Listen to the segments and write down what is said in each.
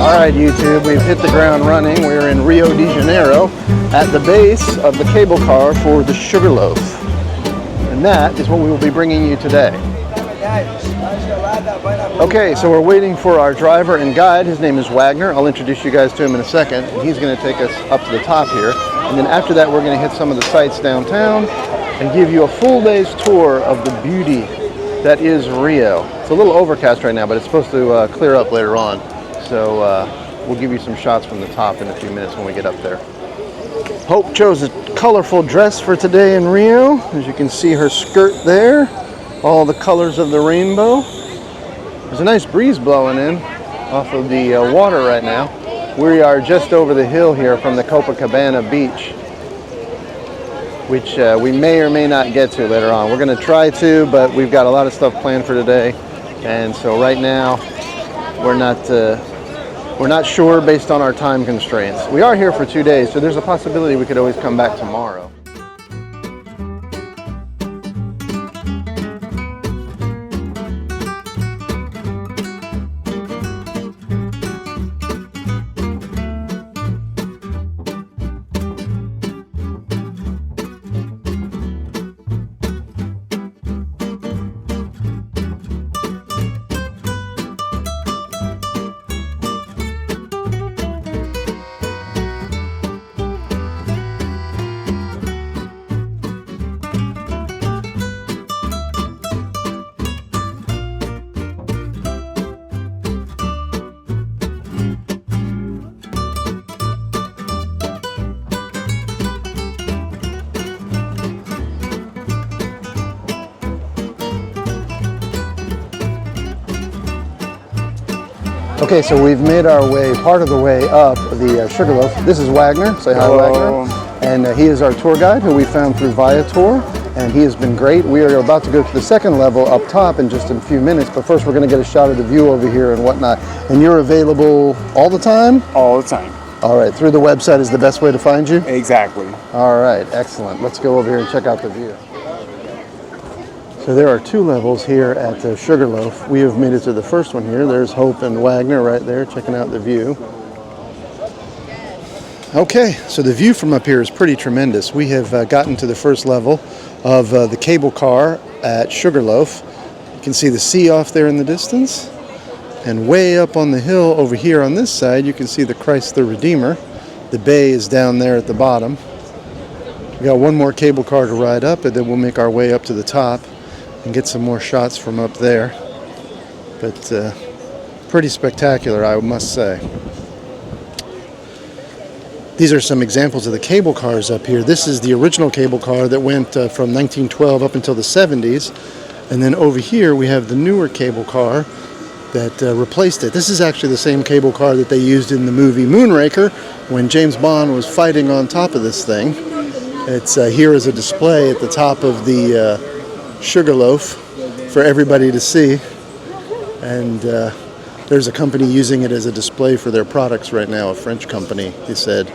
Alright YouTube, we've hit the ground running. We're in Rio de Janeiro at the base of the cable car for the Sugarloaf. And that is what we will be bringing you today. Okay, so we're waiting for our driver and guide. His name is Wagner. I'll introduce you guys to him in a second. He's going to take us up to the top here. And then after that, we're going to hit some of the sights downtown and give you a full day's tour of the beauty that is Rio. It's a little overcast right now, but it's supposed to clear up later on. So we'll give you some shots from the top in a few minutes when we get up there. Hope chose a colorful dress for today in Rio. As you can see her skirt there, all the colors of the rainbow. There's a nice breeze blowing in off of the water right now. We are just over the hill here from the Copacabana beach, which we may or may not get to later on. We're going to try to, but we've got a lot of stuff planned for today. And so right now, we're not sure based on our time constraints. We are here for 2 days, so there's a possibility we could always come back tomorrow. Okay, so we've made our way, part of the way up the Sugarloaf. This is Wagner. Say hi, Wagner. And he is our tour guide who we found through Viator, and he has been great. We are about to go to the second level up top in just a few minutes, but first we're going to get a shot of the view over here and whatnot. And you're available all the time? All the time. All right, through the website is the best way to find you? Exactly. All right, excellent. Let's go over here and check out the view. So there are 2 levels here at the Sugarloaf. We have made it to the first one here. There's Hope and Wagner right there checking out the view. Okay, so the view from up here is pretty tremendous. We have gotten to the first level of the cable car at Sugarloaf. You can see the sea off there in the distance. And way up on the hill over here on this side, you can see the Christ the Redeemer. The bay is down there at the bottom. We got one more cable car to ride up, and then we'll make our way up to the top and get some more shots from up there. But pretty spectacular, I must say. These are some examples of the cable cars up here. This is the original cable car that went from 1912 up until the 70s. And then over here we have the newer cable car that replaced it. This is actually the same cable car that they used in the movie Moonraker when James Bond was fighting on top of this thing. It's here as a display at the top of the Sugarloaf for everybody to see, and there's a company using it as a display for their products right now, a French company, he said.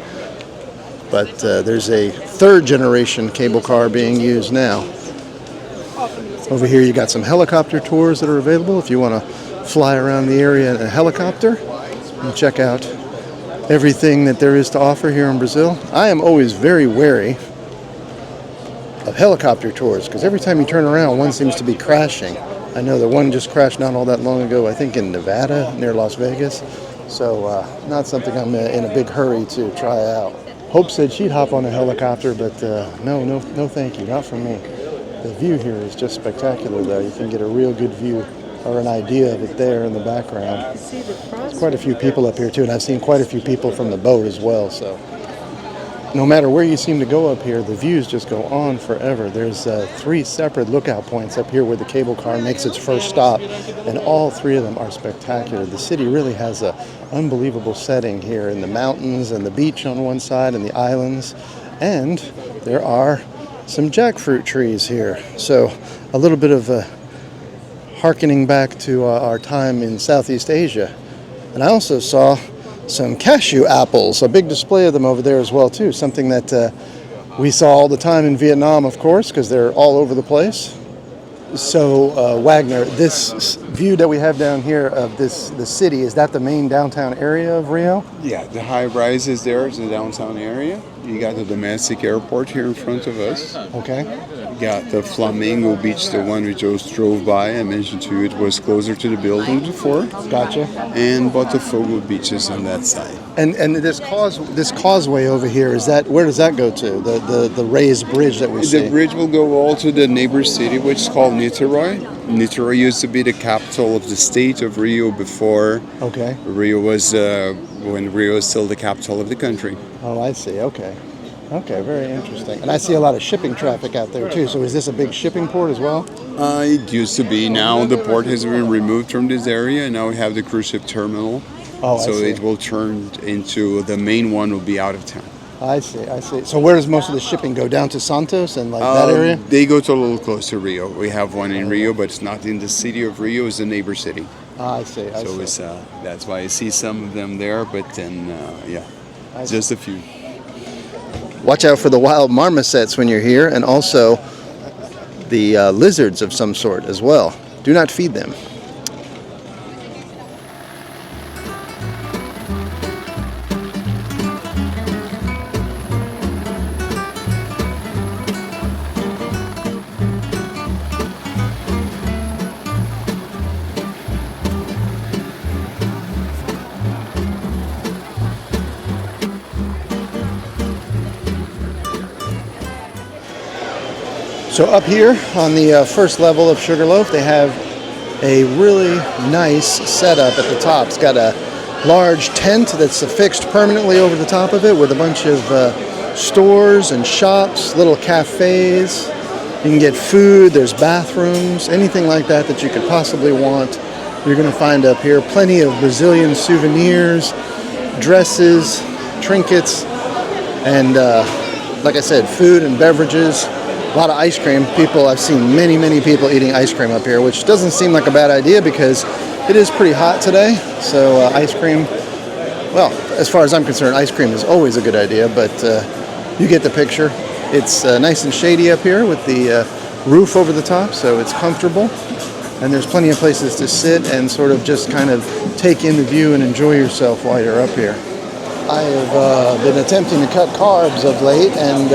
But there's a 3rd generation cable car being used now. Over here you got some helicopter tours that are available if you want to fly around the area in a helicopter and check out everything that there is to offer here in Brazil. I am always very wary of helicopter tours because every time you turn around, one seems to be crashing. I know that one just crashed not all that long ago, I think in Nevada near Las Vegas. So not something I'm in a big hurry to try out. Hope said she'd hop on a helicopter, but no thank you, not for me. The view here is just spectacular though. You can get a real good view or an idea of it there in the background. There's quite a few people up here too, and I've seen quite a few people from the boat as well. So no matter where you seem to go up here, the views just go on forever. There's 3 separate lookout points up here where the cable car makes its first stop, and all 3 of them are spectacular. The city really has an unbelievable setting here in the mountains and the beach on one side and the islands, and there are some jackfruit trees here. So a little bit of hearkening back to our time in Southeast Asia. And I also saw some cashew apples, a big display of them over there as well too, something that we saw all the time in Vietnam, of course, because they're all over the place. So, Wagner, this view that we have down here of the city, is that the main downtown area of Rio? Yeah, the high rise is there, it's the downtown area. You got the domestic airport here in front of us. Okay. You got the Flamingo Beach, the one we just drove by. I mentioned to you it was closer to the building before. Gotcha. And Botafogo Beach is on that side. And this causeway over here, where does that go to? The raised bridge that we see? The bridge will go all to the neighbor city, which is called Niterói. Niterói used to be the capital of the state of Rio before. Okay. Rio was when Rio is still the capital of the country. Oh, I see. Okay. Okay, very interesting. And I see a lot of shipping traffic out there too. So is this a big shipping port as well? It used to be. Now the port has been removed from this area, and now we have the cruise ship terminal. Oh, so I see. it will turn into the main one will be out of town. I see. So where does most of the shipping go? Down to Santos and like that area? They go to a little close to Rio. We have one in Rio, but it's not in the city of Rio. It's the neighbor city. I see. So it's that's why I see some of them there, but then just a few. Watch out for the wild marmosets when you're here, and also the lizards of some sort as well. Do not feed them. So up here on the first level of Sugarloaf, they have a really nice setup at the top. It's got a large tent that's affixed permanently over the top of it with a bunch of stores and shops, little cafes. You can get food, there's bathrooms, anything like that that you could possibly want. You're going to find up here plenty of Brazilian souvenirs, dresses, trinkets, and like I said, food and beverages. A lot of ice cream. I've seen many people eating ice cream up here, which doesn't seem like a bad idea because it is pretty hot today. So ice cream, well, as far as I'm concerned, ice cream is always a good idea, but you get the picture. It's nice and shady up here with the roof over the top, so it's comfortable. And there's plenty of places to sit and sort of just kind of take in the view and enjoy yourself while you're up here. I have been attempting to cut carbs of late and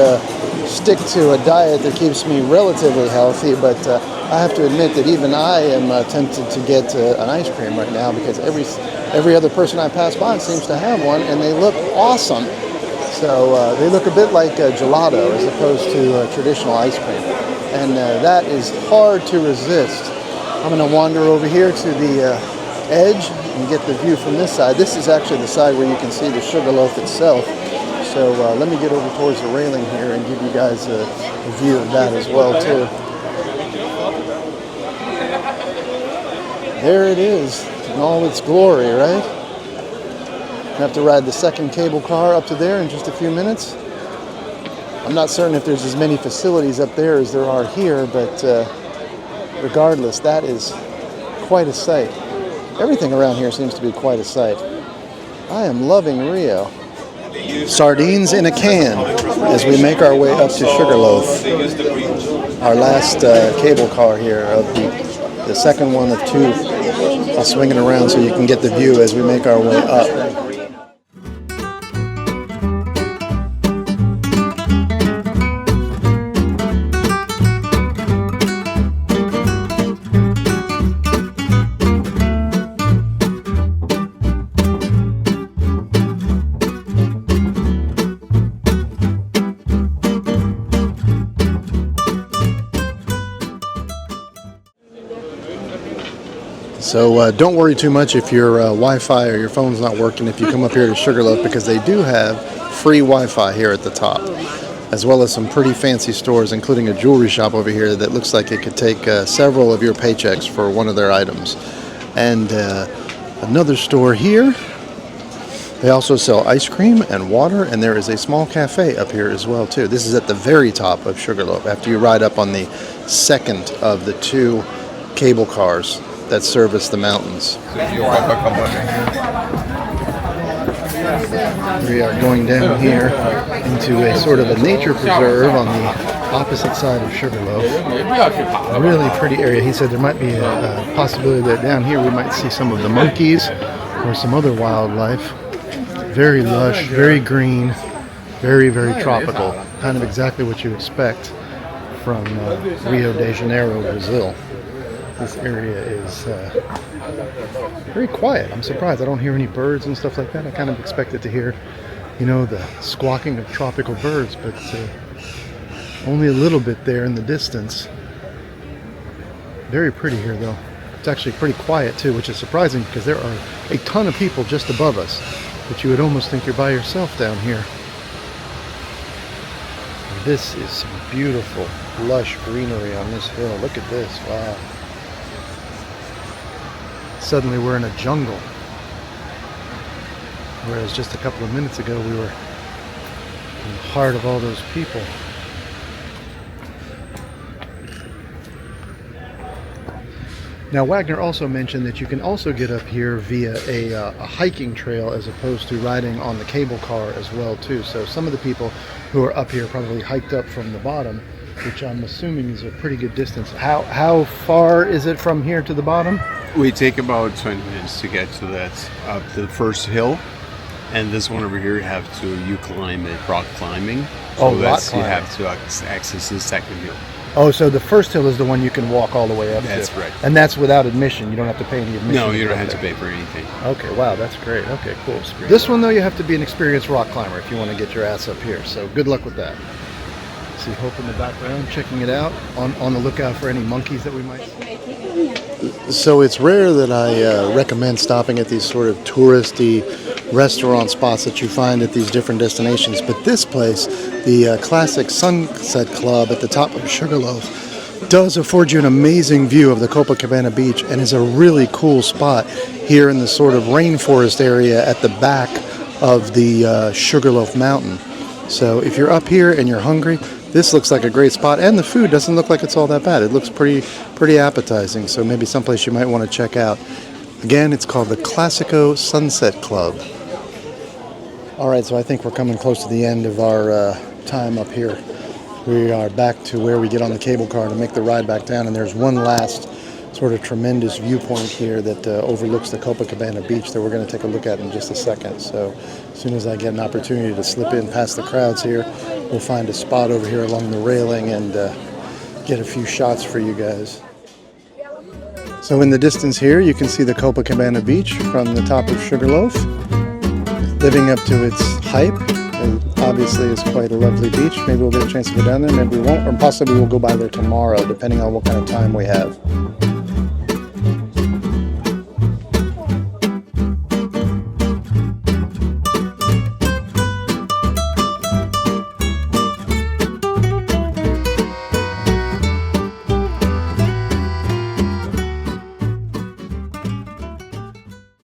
stick to a diet that keeps me relatively healthy, but I have to admit that even I am tempted to get an ice cream right now because every other person I pass by seems to have one, and they look awesome. So they look a bit like gelato as opposed to traditional ice cream, and that is hard to resist. I'm going to wander over here to the edge and get the view from this side. This is actually the side where you can see the Sugarloaf itself. So let me get over towards the railing here and give you guys a view of that as well too. There it is in all its glory, right? I have to ride the second cable car up to there in just a few minutes. I'm not certain if there's as many facilities up there as there are here, but regardless, that is quite a sight. Everything around here seems to be quite a sight. I am loving Rio. Sardines in a can as we make our way up to Sugarloaf. Our last cable car here of the second one of two. I'll swing it around so you can get the view as we make our way up. So don't worry too much if your Wi-Fi or your phone's not working if you come up here to Sugarloaf, because they do have free Wi-Fi here at the top, as well as some pretty fancy stores, including a jewelry shop over here that looks like it could take several of your paychecks for one of their items. And another store here. They also sell ice cream and water, and there is a small cafe up here as well too. This is at the very top of Sugarloaf after you ride up on the second of the two cable cars that service the mountains. We are going down here into a sort of a nature preserve on the opposite side of Sugarloaf. Really pretty area. He said there might be a possibility that down here we might see some of the monkeys or some other wildlife. Very lush, very green, very, very tropical. Kind of exactly what you expect from Rio de Janeiro, Brazil. This area is very quiet. I'm surprised. I don't hear any birds and stuff like that. I kind of expected to hear, you know, the squawking of tropical birds, but only a little bit there in the distance. Very pretty here, though. It's actually pretty quiet, too, which is surprising because there are a ton of people just above us, but you would almost think you're by yourself down here. This is some beautiful, lush greenery on this hill. Look at this. Wow. Suddenly we're in a jungle. Whereas just a couple of minutes ago we were in the heart of all those people. Now Wagner also mentioned that you can also get up here via a hiking trail as opposed to riding on the cable car as well too. So some of the people who are up here probably hiked up from the bottom, which I'm assuming is a pretty good distance. How far is it from here to the bottom? We take about 20 minutes to get to that, up the first hill. And this one over here, you climb it, rock climbing. So rock climbing. You have to access the second hill. Oh, so the first hill is the one you can walk all the way up to. That's right. And that's without admission. You don't have to pay any admission. No, you don't go have to there. pay for anything. Okay, wow, that's great. Okay, cool. This one, though, you have to be an experienced rock climber if you want to get your ass up here. So good luck with that. See Hope in the background, checking it out, on the lookout for any monkeys that we might see. So it's rare that I recommend stopping at these sort of touristy restaurant spots that you find at these different destinations. But this place, the classic Sunset Club at the top of Sugarloaf, does afford you an amazing view of the Copacabana beach and is a really cool spot here in the sort of rainforest area at the back of the Sugarloaf mountain. So if you're up here and you're hungry, this looks like a great spot, and the food doesn't look like it's all that bad. It looks pretty appetizing, so maybe someplace you might want to check out. Again, it's called the Classico Sunset Club. All right, so I think we're coming close to the end of our time up here. We are back to where we get on the cable car to make the ride back down, and there's one last sort of tremendous viewpoint here that overlooks the Copacabana beach that we're going to take a look at in just a second. So as soon as I get an opportunity to slip in past the crowds here, we'll find a spot over here along the railing and get a few shots for you guys. So in the distance here, you can see the Copacabana beach from the top of Sugarloaf, living up to its hype. It obviously is quite a lovely beach. Maybe we'll get a chance to go down there, maybe we won't, or possibly we'll go by there tomorrow, depending on what kind of time we have.